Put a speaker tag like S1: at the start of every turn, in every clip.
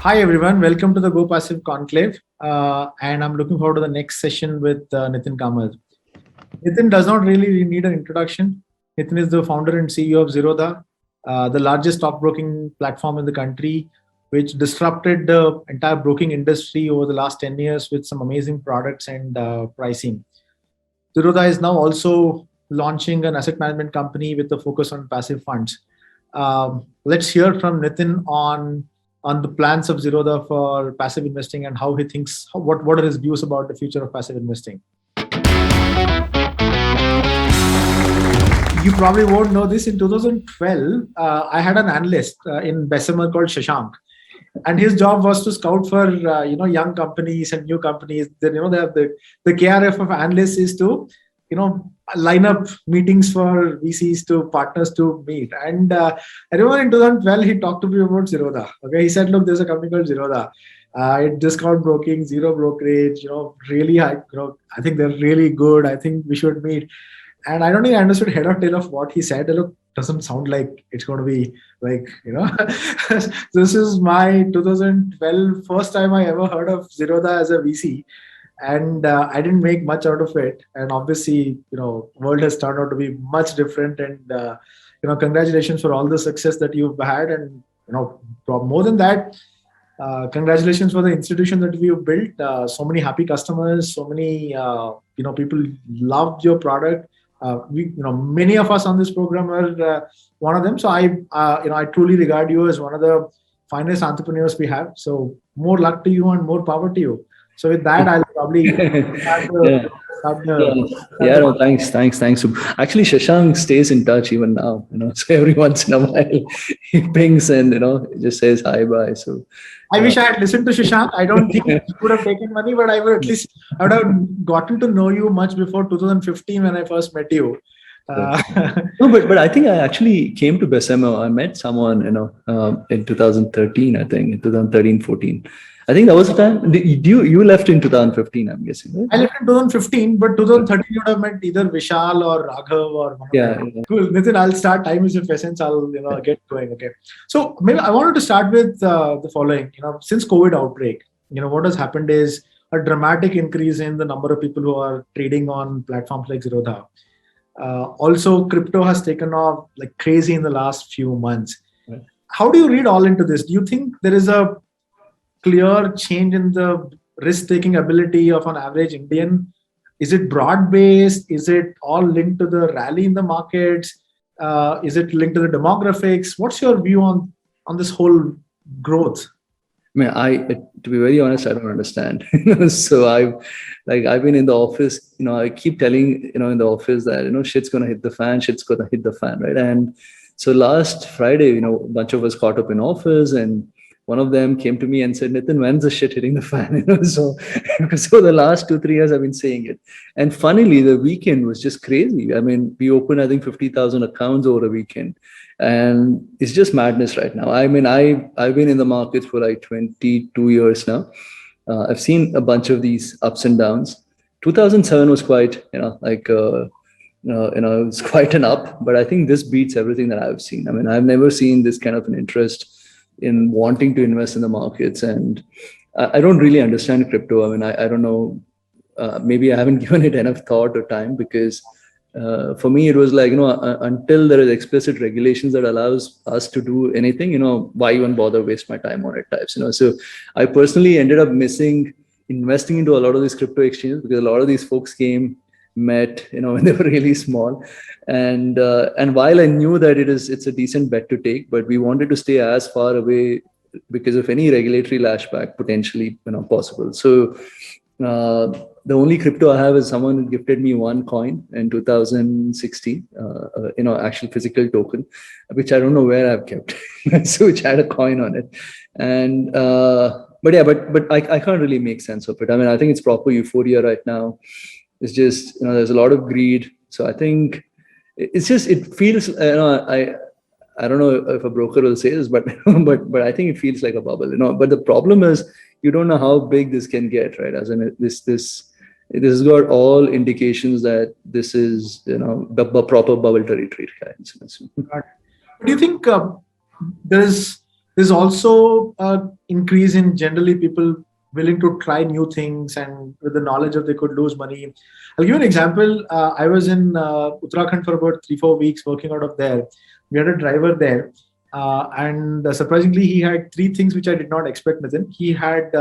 S1: Hi everyone, welcome to the Go Passive Conclave. And I'm looking forward to the next session with Nitin Kamal. Nitin does not really need an introduction. Nitin is the founder and CEO of Zerodha, the largest stockbroking platform in the country, which disrupted the entire broking industry over the last 10 years with some amazing products and pricing. Zerodha is now also launching an asset management company with a focus on passive funds. Let's hear from Nitin on the plans of Zerodha for passive investing and how he thinks, what are his views about the future of passive investing. You probably won't know this. In 2012, I had an analyst in Bessemer called Shashank, and his job was to scout for young companies and new companies. Then the KRF of analysts is to line up meetings for VCs to partners to meet. And I remember in 2012 he talked to me about Zerodha. Okay, he said, look, there's a company called Zerodha. Discount broking, zero brokerage. Really high. I think they're really good. I think we should meet. And I don't think I understood head or tail of what he said. Look, doesn't sound like it's going to be like, this is my 2012 first time I ever heard of Zerodha as a VC. And I didn't make much out of it. And obviously, world has turned out to be much different. And, congratulations for all the success that you've had. And, more than that, congratulations for the institution that we've built. So many happy customers, so many, people loved your product. Many of us on this program are one of them. So I truly regard you as one of the finest entrepreneurs we have. So more luck to you and more power to you. So with that, I'll probably
S2: no, thanks. Actually, Shashank stays in touch even now. So every once in a while he pings and just says hi, bye. So
S1: I wish I had listened to Shashank. I don't think he would have taken money, but I would have gotten to know you much before 2015 when I first met you.
S2: No, but I think I actually came to Bessemer. I met someone, in 2013. I think in 2013-14. I think that was the time. You left in 2015, I'm guessing, right?
S1: I left in 2015, but 2013 you would have met either Vishal or Raghav or one of them. Cool. Nitin, I'll start. Time is of essence. I'll get going. Okay. So maybe I wanted to start with the following. Since COVID outbreak, what has happened is a dramatic increase in the number of people who are trading on platforms like Zerodha. Also, crypto has taken off like crazy in the last few months. Right. How do you read all into this? Do you think there is a clear change in the risk-taking ability of an average Indian? Is it broad-based? Is it all linked to the rally in the markets? Is it linked to the demographics? What's your view on this whole growth?
S2: I mean, to be very honest, I don't understand. So I've been in the office, I keep telling, in the office that, shit's going to hit the fan, right? And so last Friday, a bunch of us caught up in office, and one of them came to me and said, Nitin, when's the shit hitting the fan? So the last 2-3 years I've been saying it. And funnily, the weekend was just crazy. I mean, we opened, I think, 50,000 accounts over a weekend. And it's just madness right now. I mean, I've been in the markets for like 22 years now. I've seen a bunch of these ups and downs. 2007 was quite, it's quite an up, but I think this beats everything that I've seen. I mean, I've never seen this kind of an interest in wanting to invest in the markets. And I don't really understand crypto. I mean, I don't know, maybe I haven't given it enough thought or time, because for me, it was like, until there is explicit regulations that allows us to do anything, why even bother waste my time on it types, So I personally ended up missing investing into a lot of these crypto exchanges, because a lot of these folks met, when they were really small. And while I knew that it's a decent bet to take, but we wanted to stay as far away because of any regulatory lashback potentially, possible. So the only crypto I have is someone who gifted me one coin in 2016, actual physical token, which I don't know where I've kept, so which had a coin on it. And but I can't really make sense of it. I mean, I think it's proper euphoria right now. It's just, there's a lot of greed. So I think it feels, I don't know if a broker will say this, but I think it feels like a bubble, But the problem is, you don't know how big this can get, right? As in this has got all indications that this is, the proper bubble territory.
S1: Do you think there's There's also an increase in generally people willing to try new things and with the knowledge of they could lose money. I'll give you an example. I was in Uttarakhand for about 3-4 weeks working out of there. We had a driver there, and surprisingly, he had three things which I did not expect. Within he had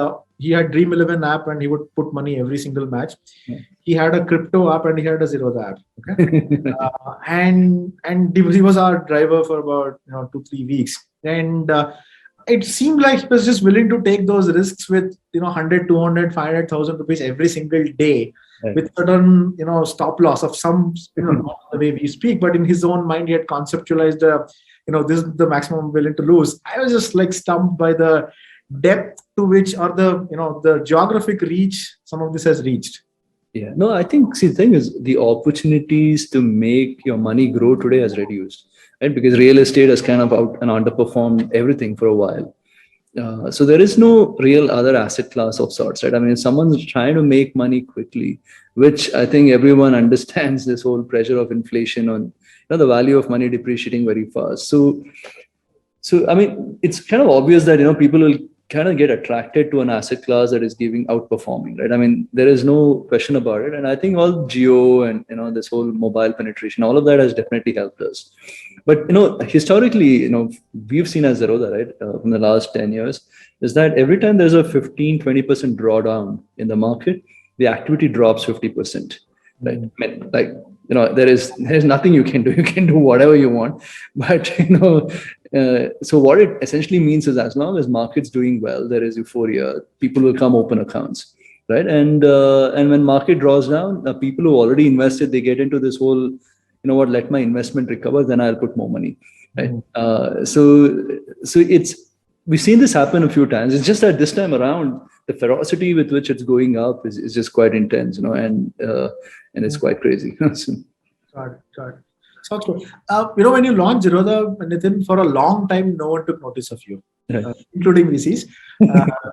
S1: Dream 11 app and he would put money every single match.
S2: Yeah.
S1: He had a crypto app and he had a Zerodha app. Okay, and he was our driver for about 2-3 weeks, and it seemed like he was just willing to take those risks with 100, 200, 500,000 rupees every single day,
S2: Right.
S1: with certain stop loss of some not the way we speak, but in his own mind he had conceptualized this is the maximum I'm willing to lose. I was just like stumped by the depth to which, or the geographic reach some of this has reached.
S2: Yeah, no, I think, see, the thing is, the opportunities to make your money grow today has reduced, right? Because real estate has kind of out and underperformed everything for a while. So there is no real other asset class of sorts, right? I mean, if someone's trying to make money quickly, which I think everyone understands this whole pressure of inflation on, the value of money depreciating very fast. So I mean, it's kind of obvious that people will kind of get attracted to an asset class that is giving outperforming, right? I mean, there is no question about it. And I think all geo and this whole mobile penetration, all of that has definitely helped us. But historically, we've seen as Zerodha, right, from the last 10 years, is that every time there's a 15-20% drawdown in the market, the activity drops 50%. Right? I mean, like, there's nothing you can do. You can do whatever you want, but so what it essentially means is, as long as market's doing well, there is euphoria. People will come open accounts, right? And when market draws down, people who already invested, they get into this whole, let my investment recover, then I'll put more money, right? So we've seen this happen a few times. It's just that this time around, the ferocity with which it's going up is just quite intense, and it's quite crazy.
S1: Got it. Sounds good. When you launched Zerodha, Nitin, for a long time, no one took notice of you,
S2: Right.
S1: Including VCs,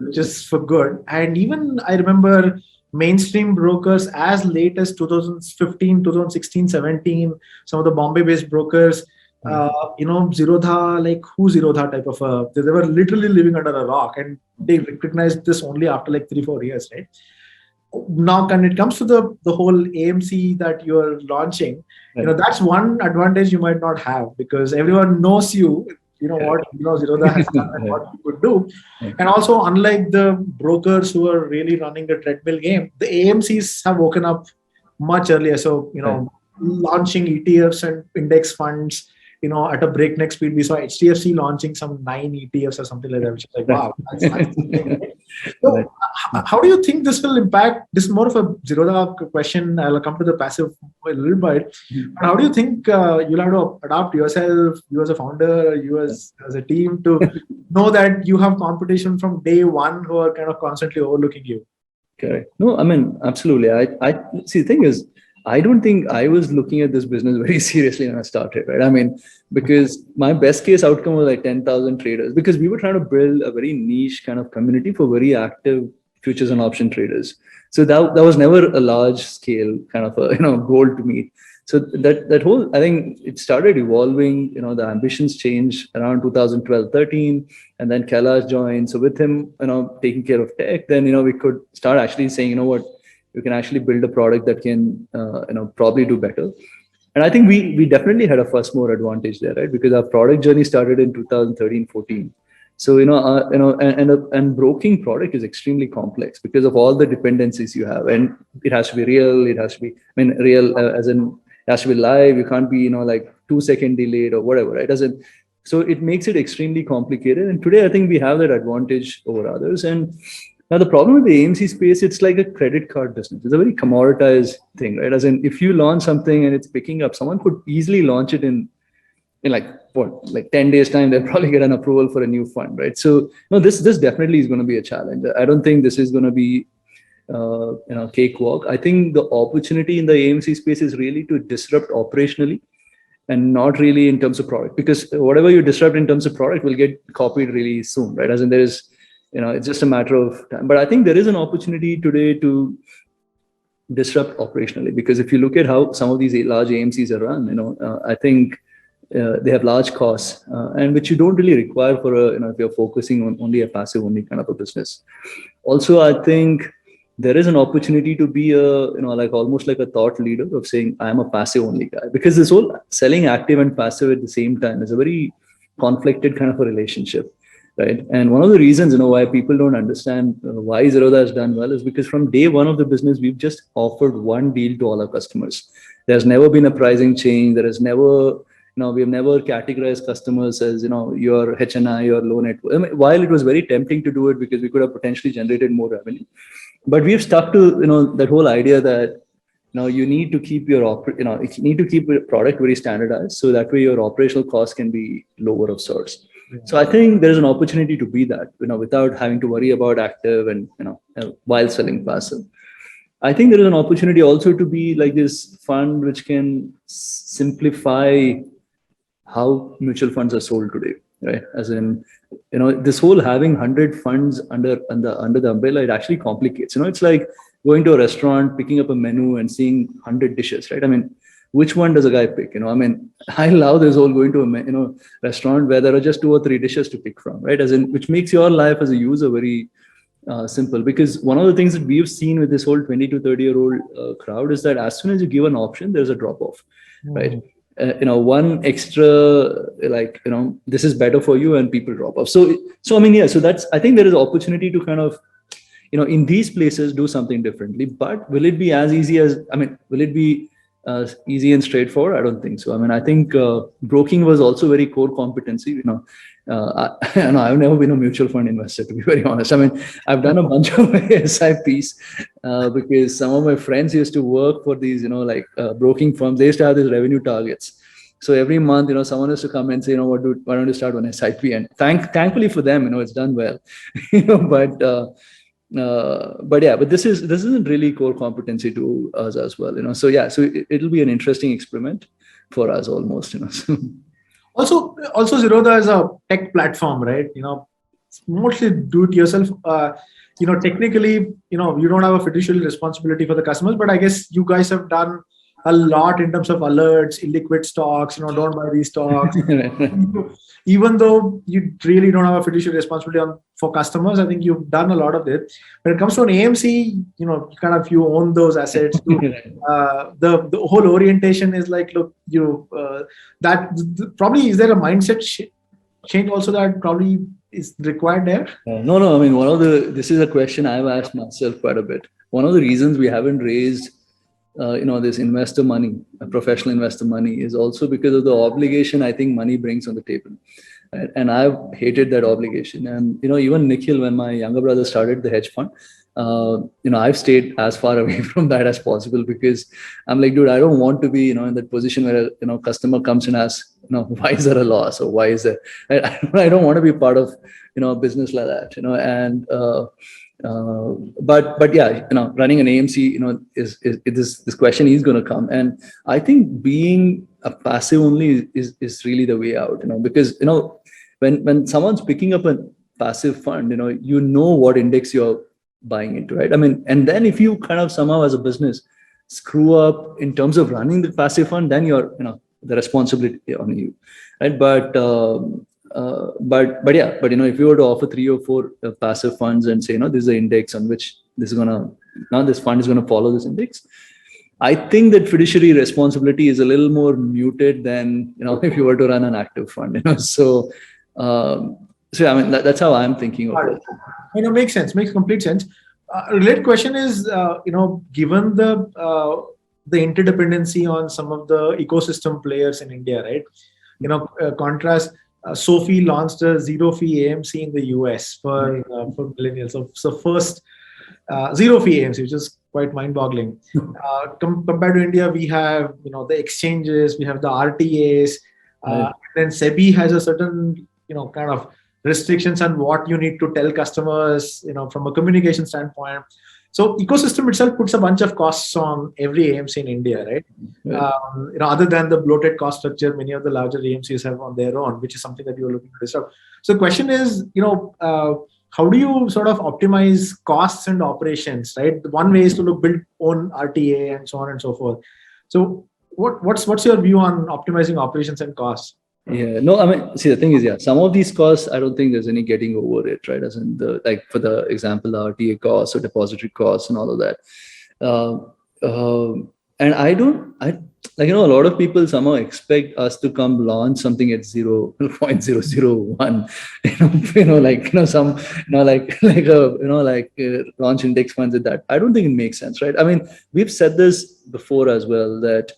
S1: which is for good. And even I remember mainstream brokers as late as 2015, 2016, 17, some of the Bombay-based brokers, Zerodha, like who Zerodha type of they were literally living under a rock, and they recognized this only after like 3-4 years, right? Now, when it comes to the whole AMC that you're launching,
S2: Right.
S1: that's one advantage you might not have, because everyone knows you. What Zerodha has done and what you could do.
S2: Right.
S1: And also, unlike the brokers who are really running the treadmill game, the AMCs have woken up much earlier. So,
S2: Right.
S1: launching ETFs and index funds, at a breakneck speed. We saw HDFC launching some 9 ETFs or something like that, which is like, wow. That's so,
S2: Right.
S1: how do you think this will impact? This is more of a Zerodha question. I'll come to the passive a little bit. But how do you think you'll have to adapt yourself, you as a founder, you as a team, to know that you have competition from day one who are kind of constantly overlooking you?
S2: Correct. No, I mean, absolutely. I see. The thing is, I don't think I was looking at this business very seriously when I started, right? I mean, because my best case outcome was like 10,000 traders, because we were trying to build a very niche kind of community for very active futures and option traders. So that was never a large scale kind of a goal to meet. So that whole, I think it started evolving. The ambitions changed around 2012, 13, and then Kailash joined. So with him, taking care of tech, then we could start actually saying, what, you can actually build a product that can probably do better. And I think we definitely had a first mover advantage there, right? Because our product journey started in 2013, 14. So and broking product is extremely complex because of all the dependencies you have, and it has to be real. It has to be, real as in it has to be live. You can't be like 2-second delayed or whatever, right? So it makes it extremely complicated. And today I think we have that advantage over others. And now, the problem with the AMC space, it's like a credit card business. It's a very commoditized thing, right? As in, if you launch something and it's picking up, someone could easily launch it in like 10 days time. They'll probably get an approval for a new fund, right? So, no, this definitely is going to be a challenge. I don't think this is going to be cakewalk. I think the opportunity in the AMC space is really to disrupt operationally, and not really in terms of product, because whatever you disrupt in terms of product will get copied really soon, right? As in, there is. It's just a matter of time. But I think there is an opportunity today to disrupt operationally, because if you look at how some of these large AMCs are run, I think they have large costs, and which you don't really require for a, if you're focusing on only a passive only kind of a business. Also, I think there is an opportunity to be a, like almost like a thought leader of saying, I'm a passive only guy, because this whole selling active and passive at the same time is a very conflicted kind of a relationship, right? And one of the reasons, why people don't understand why Zerodha has done well is because from day one of the business, we've just offered one deal to all our customers. There's never been a pricing change. There has never, we have never categorized customers as, your HNI or low net worth. I mean, while it was very tempting to do it because we could have potentially generated more revenue, but we've stuck to, that whole idea that, you need to keep your, you need to keep your product very standardized. So that way your operational costs can be lower of sorts. Yeah. So I think there's an opportunity to be that, without having to worry about active and, while selling passive. I think there is an opportunity also to be like this fund which can simplify how mutual funds are sold today, right? As in, this whole having 100 funds under the umbrella, it actually complicates. It's like going to a restaurant, picking up a menu and seeing 100 dishes, right? I mean, which one does a guy pick? I mean, I love this whole going to a restaurant where there are just 2 or 3 dishes to pick from, right? As in, which makes your life as a user very simple. Because one of the things that we've seen with this whole 20 to 30-year-old crowd is that as soon as you give an option, there's a drop off, right? One extra, like, this is better for you, and people drop off. So I mean, yeah, so that's, I think there is opportunity to kind of, in these places do something differently. But will it be as easy as, I mean, will it be easy and straightforward? I don't think so. I mean, I think broking was also very core competency, I've never been a mutual fund investor, to be very honest. I mean, I've done a bunch of SIPs because some of my friends used to work for these, broking firms. They used to have these revenue targets. So every month, someone has to come and say, why don't you start one SIP? And thankfully for them, it's done well, but yeah, but this isn't really core competency to us as well, So yeah, so it'll be an interesting experiment for us almost,
S1: Also, Zerodha is a tech platform, right? It's mostly do it yourself. Technically, you don't have a fiduciary responsibility for the customers, but I guess you guys have done a lot in terms of alerts, illiquid stocks, don't buy these stocks. Even though you really don't have a fiduciary responsibility for customers, I think you've done a lot of it. When it comes to an AMC, you own those assets. The whole orientation is like, look, probably, is there a mindset change also that probably is required there?
S2: No. I mean, this is a question I've asked myself quite a bit. One of the reasons we haven't raised this investor money, professional investor money, is also because of the obligation I think money brings on the table. Right? And I've hated that obligation. And, even Nikhil, when my younger brother started the hedge fund, I've stayed as far away from that as possible, because I'm like, dude, I don't want to be, in that position where, customer comes and asks, why is there a loss, or why is there, I don't want to be part of, a business like that, and, but yeah, running an AMC, this question is going to come. And I think being a passive only is really the way out, because, when someone's picking up a passive fund, what index you're buying into, right? I mean, and then if you kind of somehow as a business screw up in terms of running the passive fund, then you're, the responsibility on you, right? But if you were to offer 3 or 4 passive funds and say, this is the index on which this fund is going to follow this index, I think that fiduciary responsibility is a little more muted than, if you were to run an active fund, So I mean, that's how I'm thinking of it.
S1: Makes sense. Makes complete sense. Related question is, given the interdependency on some of the ecosystem players in India, right? Contrast, Sophie launched a zero fee AMC in the US for millennials. So first zero fee AMC, which is quite mind boggling. Compared to India, we have, the exchanges, we have the RTAs, and then SEBI has a certain, kind of restrictions on what you need to tell customers, from a communication standpoint. So ecosystem itself puts a bunch of costs on every AMC in India, right? Other than the bloated cost structure, many of the larger AMCs have on their own, which is something that you're looking to disrupt. So the question is, how do you sort of optimize costs and operations, right? One way is to build own RTA and so on and so forth. So what's your view on optimizing operations and costs?
S2: Yeah, no, I mean, see, the thing is, yeah, some of these costs, I don't think there's any getting over it, right? As in the, like, for the example, the RTA costs or depository costs and all of that. Uh, and like, a lot of people somehow expect us to come launch something at 0.001, launch index funds at that. I don't think it makes sense, right? I mean, we've said this before as well, that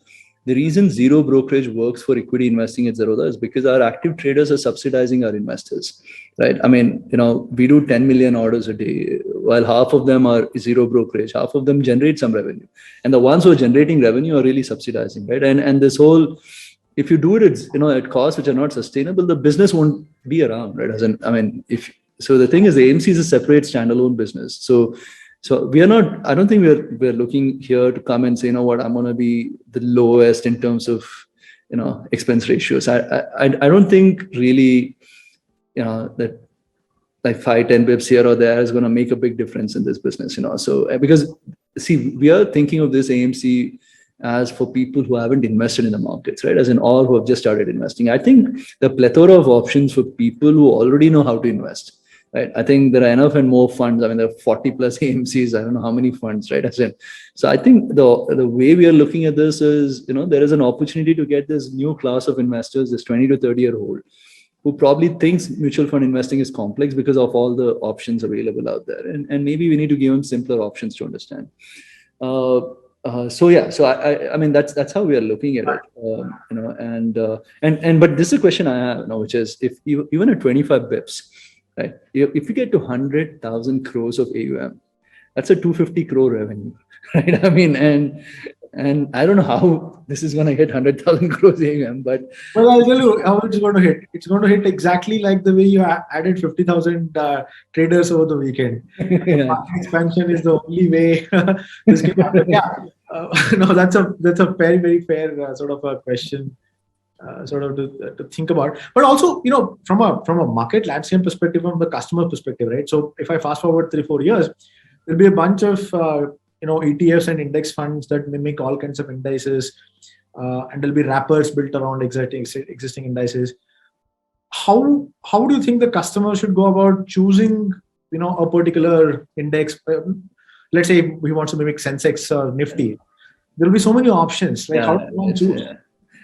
S2: the reason zero brokerage works for equity investing at Zerodha is because our active traders are subsidizing our investors, right? I mean, we do 10 million orders a day, while half of them are zero brokerage, half of them generate some revenue. And the ones who are generating revenue are really subsidizing, right? And this whole, if you do it, at costs which are not sustainable, the business won't be around, right? So the thing is, the AMC is a separate standalone business. So we are not, I don't think we're looking here to come and say, I'm going to be the lowest in terms of, expense ratios. I don't think really, that like 5-10 bips here or there is going to make a big difference in this business, So because see, we are thinking of this AMC as for people who haven't invested in the markets, right? As in all who have just started investing. I think the plethora of options for people who already know how to invest. Right. I think there are enough and more funds. I mean, there are 40 plus AMCs. I don't know how many funds, right? So I think the way we are looking at this is, there is an opportunity to get this new class of investors, this 20 to 30-year-old, who probably thinks mutual fund investing is complex because of all the options available out there. And maybe we need to give them simpler options to understand. So I mean, that's how we are looking at it, but this is a question I have, which is, if even at 25 bips, right? If you get to 100,000 crores of AUM, that's a 250 crore revenue, right? I mean, and I don't know how this is going to hit 100,000 crores AUM, but
S1: well, I'll tell you how it's going to hit. It's going to hit exactly like the way you added 50,000 traders over the weekend.
S2: Yeah.
S1: Market expansion is the only way this can happen. Yeah, no, that's a very, very fair sort of a question. Sort of to think about, but also, from a market landscape perspective, from the customer perspective, right? So if I fast forward 3-4 years, there'll be a bunch of ETFs and index funds that mimic all kinds of indices, and there'll be wrappers built around existing indices. How do you think the customer should go about choosing a particular index? Let's say we want to mimic Sensex or Nifty. There'll be so many options. Like, how do you choose?
S2: Yeah.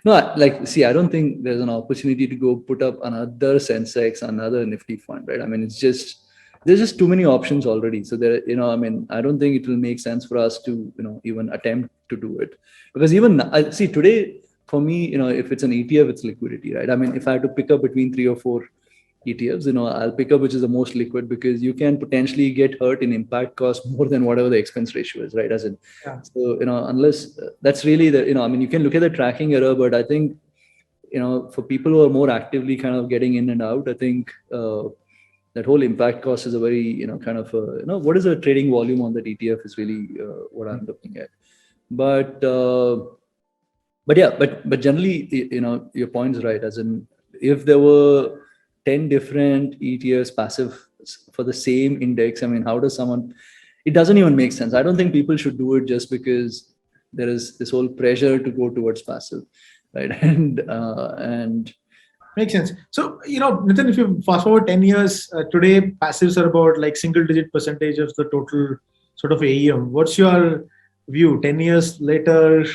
S2: No, see, I don't think there's an opportunity to go put up another Sensex, another Nifty fund, right? I mean, there's just too many options already. So there, I mean, I don't think it will make sense for us to, even attempt to do it. Because even, see, today, for me, if it's an ETF, it's liquidity, right? I mean, if I had to pick up between 3 or 4 ETFs, I'll pick up which is the most liquid, because you can potentially get hurt in impact cost more than whatever the expense ratio is, right? So, unless that's really I mean, you can look at the tracking error, but I think, for people who are more actively kind of getting in and out, I think that whole impact cost is a very, kind of, what is the trading volume on that ETF is really what I'm looking at. But generally, your point is right. As in, if there were 10 different ETFs passive for the same index, I mean, how does someone, it doesn't even make sense. I don't think people should do it just because there is this whole pressure to go towards passive, right? And
S1: makes sense. So, Nitin, if you fast forward 10 years, today passives are about like single-digit percentage of the total sort of AUM. What's your view? 10 years later, do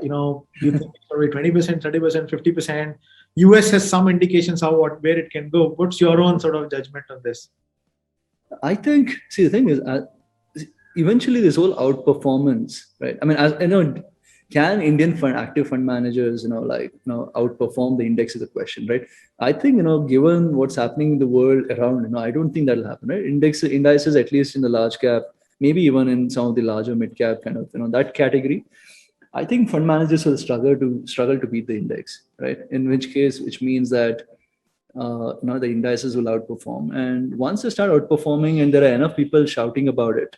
S1: you think it's going to be 20%, 30%, 50%? US has some indications where it can go. What's your own sort of judgment on this?
S2: I think, see, the thing is, eventually this whole outperformance, right? I mean, can Indian active fund managers, outperform the index is a question, right? I think, given what's happening in the world around, I don't think that'll happen, right? Indices, at least in the large cap, maybe even in some of the larger mid cap kind of, that category, I think fund managers will struggle to beat the index, right? Which means that the indices will outperform. And once they start outperforming and there are enough people shouting about it,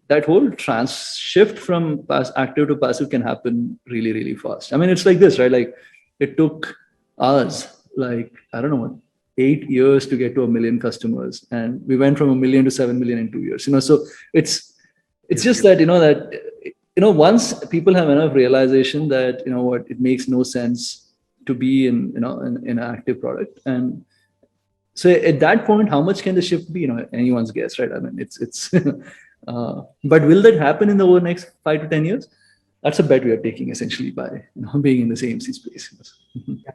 S2: that whole shift from active to passive can happen really, really fast. I mean, it's like this, right? Like, it took us, I don't know, 8 years to get to 1 million customers, and we went from 1 million to 7 million in 2 years. So it's just that, that once people have enough realization that, what, it makes no sense to be in an active product. And so at that point, how much can the shift be? Anyone's guess, right? I mean, it's but will that happen in the over next 5 to 10 years? That's a bet we are taking, essentially, by being in the AMC space.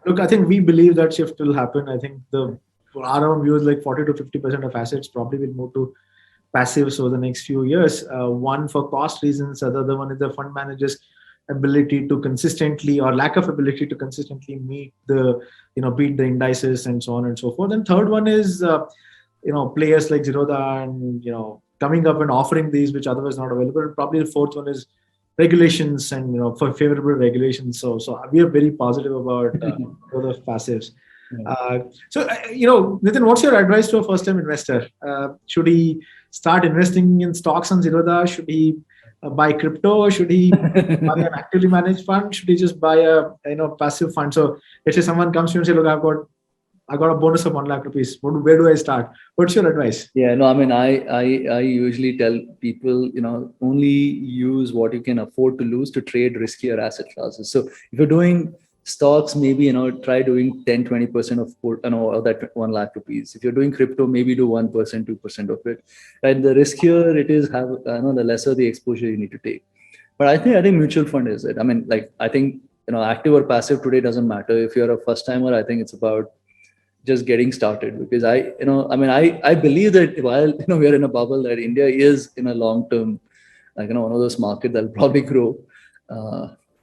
S1: Look, I think we believe that shift will happen. I think for our own views, like 40 to 50% of assets probably will move to passives over the next few years. One, for cost reasons. The other one is the fund managers' ability to consistently, or lack of ability to consistently beat the indices and so on and so forth. And third one is players like Zerodha and coming up and offering these which otherwise not available. And probably the fourth one is regulations and for favorable regulations. So we are very positive about the passives. Nitin, what's your advice to a first-time investor? Should he start investing in stocks on Zerodha? Should he buy crypto? Should he buy an actively managed fund? Should he just buy a passive fund? So let's say someone comes to you and say, look, I got a bonus of 1 lakh rupees. Where do I start? What's your advice?
S2: Yeah, no, I mean, I usually tell people, only use what you can afford to lose to trade riskier asset classes. So if you're doing stocks, maybe, try doing 10-20% of that 1 lakh rupees. If you're doing crypto, maybe do 1%, 2% of it. And the riskier it is, the lesser the exposure you need to take. But I think mutual fund is it. I mean, I think, active or passive today doesn't matter. If you're a first timer, I think it's about just getting started, because I believe that while we are in a bubble, that India is in a long term, one of those markets that'll probably grow,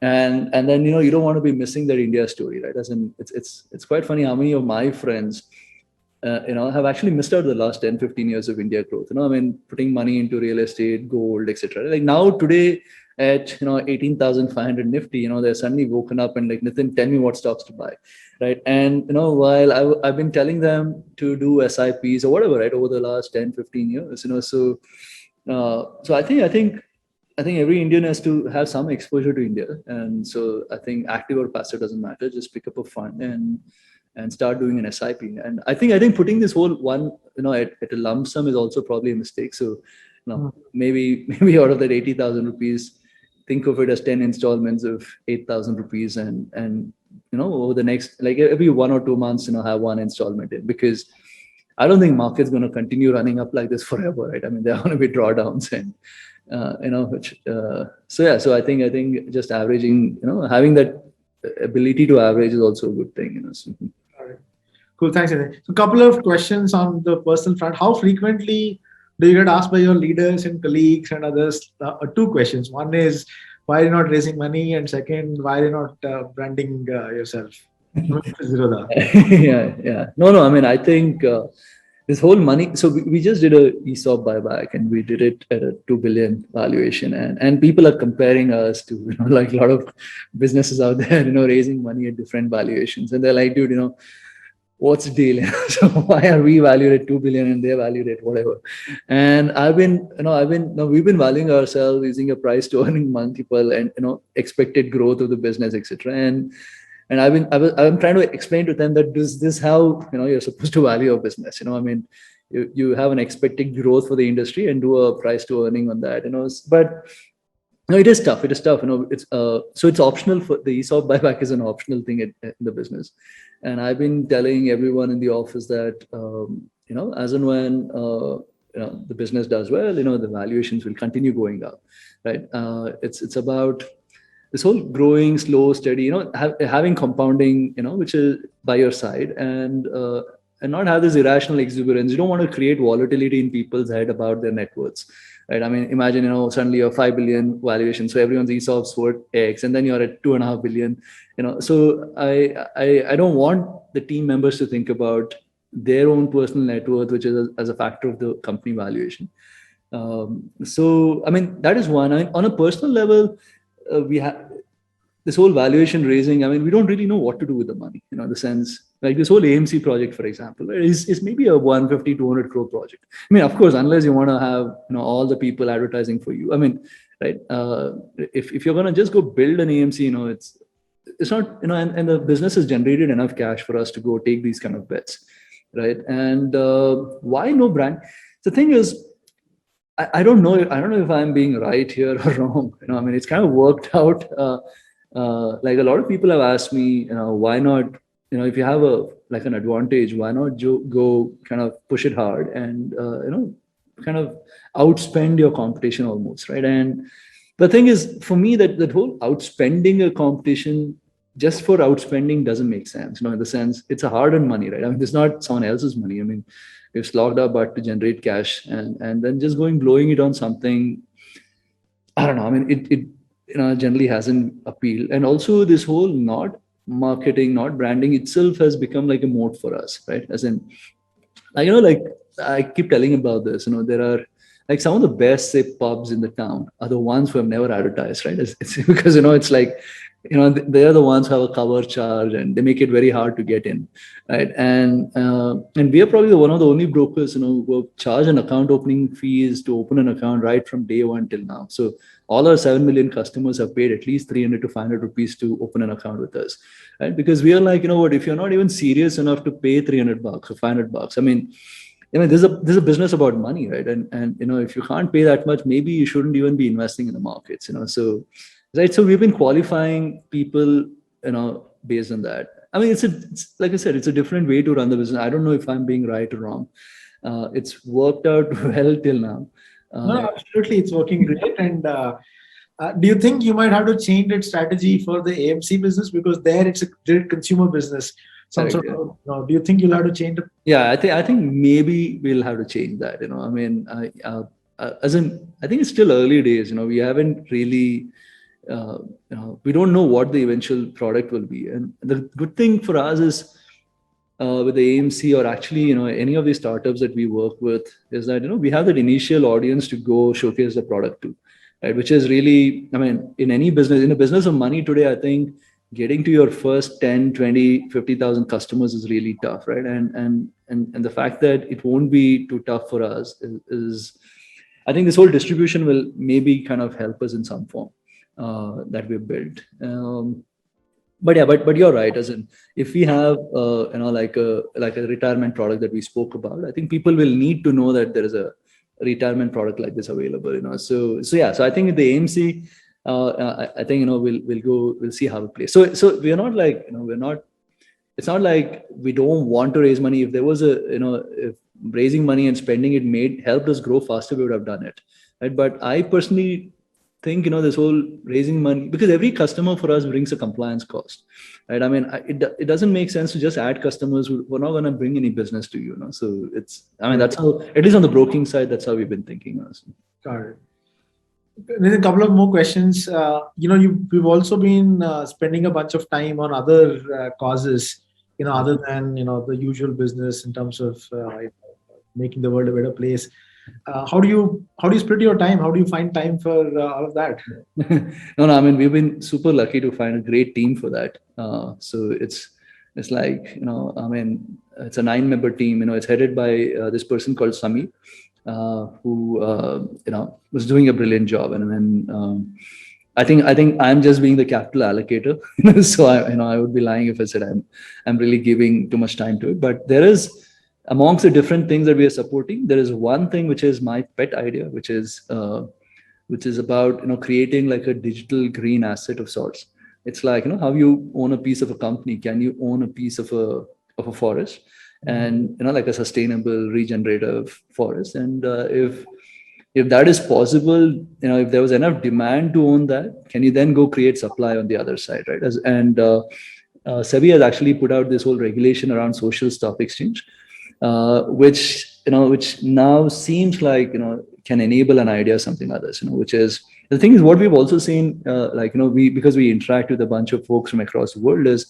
S2: and then you don't want to be missing that India story, right? As in, it's quite funny how many of my friends have actually missed out the last 10-15 years of India growth. Putting money into real estate, gold, etc. Like now today at 18,500 Nifty, they're suddenly woken up and like, Nitin, tell me what stocks to buy, right? And while I've been telling them to do SIPs or whatever, right, over the last 10-15 years, so I think every Indian has to have some exposure to India, and so I think active or passive doesn't matter. Just pick up a fund and start doing an SIP. And I think putting this whole one at a lump sum is also probably a mistake. So maybe out of that 80,000 rupees, think of it as 10 installments of 8,000 rupees, and over the next, like every 1 or 2 months, have one installment in, because I don't think market's going to continue running up like this forever, right? I mean, there are going to be drawdowns and so I think just averaging, having that ability to average is also a good thing.
S1: Cool, thanks. So a couple of questions on the personal front. How frequently do you get asked by your leaders and colleagues and others? 2 questions. One is, why are you not raising money? And second, why are you not branding yourself?
S2: Yeah. No. I mean, I think this whole money. So we just did a ESOP buyback, and we did it at a 2 billion valuation, and people are comparing us to like a lot of businesses out there, raising money at different valuations, and they're like, dude, what's the deal? So why are we valued at 2 billion and they're valued at whatever? And we've been valuing ourselves using a price to earning multiple and expected growth of the business, etc. And I'm trying to explain to them that this is how you're supposed to value a business. You have an expected growth for the industry and do a price to earning on that. But it is tough. It's so it's optional. For the ESOP buyback is an optional thing in the business. And I've been telling everyone in the office that as and when the business does well, the valuations will continue going up, right? It's about this whole growing slow, steady, having compounding, which is by your side, and not have this irrational exuberance. You don't want to create volatility in people's head about their net worths, right? I mean, imagine, suddenly you're 5 billion valuation, so everyone's ESOP's worth X, and then you're at 2.5 billion, So I don't want the team members to think about their own personal net worth, which is as a factor of the company valuation. So, I mean, that is one. I mean, on a personal level, we have this whole valuation raising. I mean, we don't really know what to do with the money, in the sense, like this whole AMC project, for example, is maybe a 150-200 crore project. I mean, of course, unless you want to have, all the people advertising for you. I mean, right? If you're going to just go build an AMC, it's not, and the business has generated enough cash for us to go take these kind of bets, right? And why no brand? The thing is, I don't know. I don't know if I'm being right here or wrong. I mean, it's kind of worked out. Like a lot of people have asked me, why not? If you have an advantage, why not go kind of push it hard and kind of outspend your competition almost, right? And the thing is, for me, that whole outspending a competition just for outspending doesn't make sense. In the sense, it's a hard-earned money, right? I mean, it's not someone else's money. I mean, we've slogged our butt to generate cash, and then just blowing it on something. I don't know. I mean, it generally hasn't appealed. And also, this whole not marketing, not branding itself has become like a moat for us, right? As in, like I keep telling about this. There are like some of the best, say, pubs in the town are the ones who have never advertised, right? It's because it's like they are the ones who have a cover charge and they make it very hard to get in, right? And we are probably one of the only brokers who charge an account opening fees to open an account right from day one till now. So all our 7 million customers have paid at least 300 to 500 rupees to open an account with us, right? Because we are like, what, if you're not even serious enough to pay $300 or $500, I mean, this is a business about money, right? And if you can't pay that much, maybe you shouldn't even be investing in the markets, so right. So we've been qualifying people, based on that. I mean, it's like I said, it's a different way to run the business. I don't know if I'm being right or wrong. It's worked out well till now.
S1: No, absolutely, it's working great. And do you think you might have to change its strategy for the AMC business, because there it's a direct consumer business? Some
S2: Correct,
S1: sort of, do you think you'll have to change it?
S2: Yeah, I think maybe we'll have to change that. I mean, I think it's still early days. We haven't really. We don't know what the eventual product will be, and the good thing for us is with the AMC, or actually any of these startups that we work with, is that we have that initial audience to go showcase the product to, right? Which is really, I mean, in any business, in a business of money today, I think getting to your first 10, 20, 50,000 customers is really tough, right? And the fact that it won't be too tough for us is I think this whole distribution will maybe kind of help us in some form that we've built. But yeah, but you're right. As in, if we have like a retirement product that we spoke about, I think people will need to know that there is a retirement product like this available. So yeah. So I think the AMC, I think we'll see how it plays. So we're not like it's not like we don't want to raise money. If there was if raising money and spending it helped us grow faster, we would have done it, right? But I personally think this whole raising money, because every customer for us brings a compliance cost, right? I mean, it doesn't make sense to just add customers who are not going to bring any business to you. So that's how, at least on the broking side, that's how we've been thinking.
S1: Got it. There's a couple of more questions. We've also been spending a bunch of time on other causes, other than the usual business in terms of making the world a better place. How do you split your time? How do you find time for all of that?
S2: No, I mean, we've been super lucky to find a great team for that. So it's like, I mean, it's a 9-member team. It's headed by this person called Sami, who was doing a brilliant job. And then I think I'm just being the capital allocator. So I would be lying if I said I'm really giving too much time to it. But there is, amongst the different things that we are supporting, there is one thing which is my pet idea, which is about creating like a digital green asset of sorts. It's like how you own a piece of a company. Can you own a piece of a forest, and like a sustainable regenerative forest? And if that is possible, if there was enough demand to own that, can you then go create supply on the other side, right? SEBI has actually put out this whole regulation around social stock exchange, which now seems like can enable an idea, something like this, which is the thing is what we've also seen, because we interact with a bunch of folks from across the world, is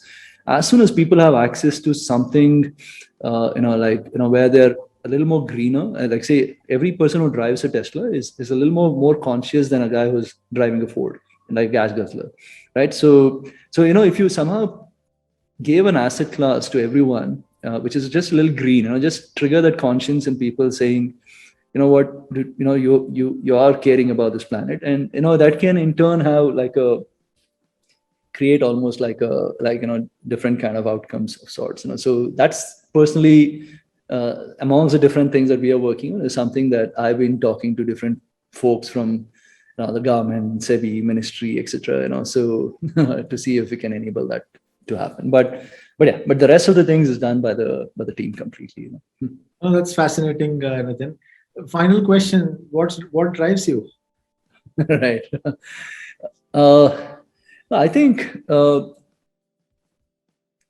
S2: as soon as people have access to something, where they're a little more greener, like say every person who drives a Tesla is a little more conscious than a guy who's driving a Ford, like gas guzzler, right? So if you somehow gave an asset class to everyone, which is just a little green, just trigger that conscience in people saying, you are caring about this planet, and that can in turn have create almost like different kind of outcomes of sorts. So that's personally amongst the different things that we are working on is something that I've been talking to different folks from the government, SEBI, ministry, etc. So to see if we can enable that to happen. But the rest of the things is done by the team completely.
S1: Oh, that's fascinating, Nitin. Final question: what drives you?
S2: Right. Uh, I think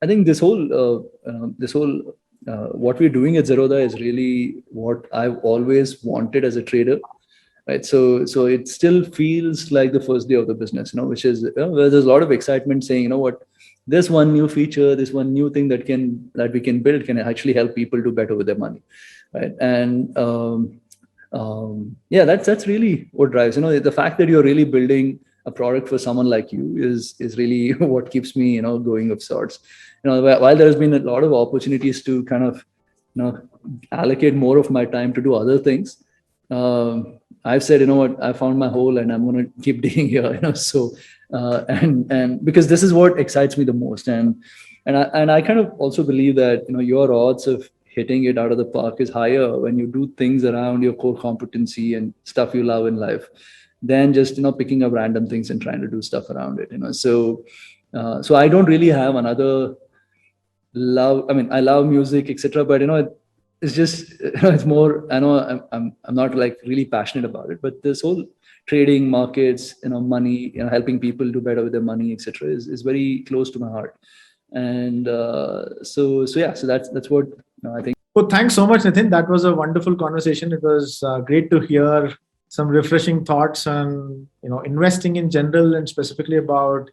S2: this whole what we're doing at Zerodha is really what I've always wanted as a trader, right? So it still feels like the first day of the business, which is where there's a lot of excitement saying, what, this one new feature, this one new thing that we can build can actually help people do better with their money, right? And yeah, that's really what drives. The fact that you're really building a product for someone like you is really what keeps me going of sorts. While there's been a lot of opportunities to kind of allocate more of my time to do other things, I've said, what, I found my hole and I'm going to keep digging here. So and because this is what excites me the most, and I kind of also believe that your odds of hitting it out of the park is higher when you do things around your core competency and stuff you love in life than just picking up random things and trying to do stuff around it. So I don't really have another love. I mean, I love music, etc., but it's just it's more, I know I'm not like really passionate about it, but this whole trading, markets, money, helping people do better with their money, etc., is very close to my heart. And so that's what I think.
S1: Well, thanks so much, Nitin. That was a wonderful conversation. It was great to hear some refreshing thoughts on investing in general, and specifically about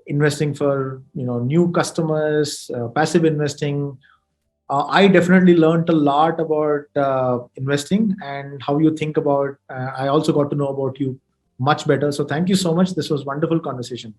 S1: investing for new customers, passive investing. I definitely learned a lot about investing and how you think about. I also got to know about you much better. So thank you so much. This was wonderful conversation.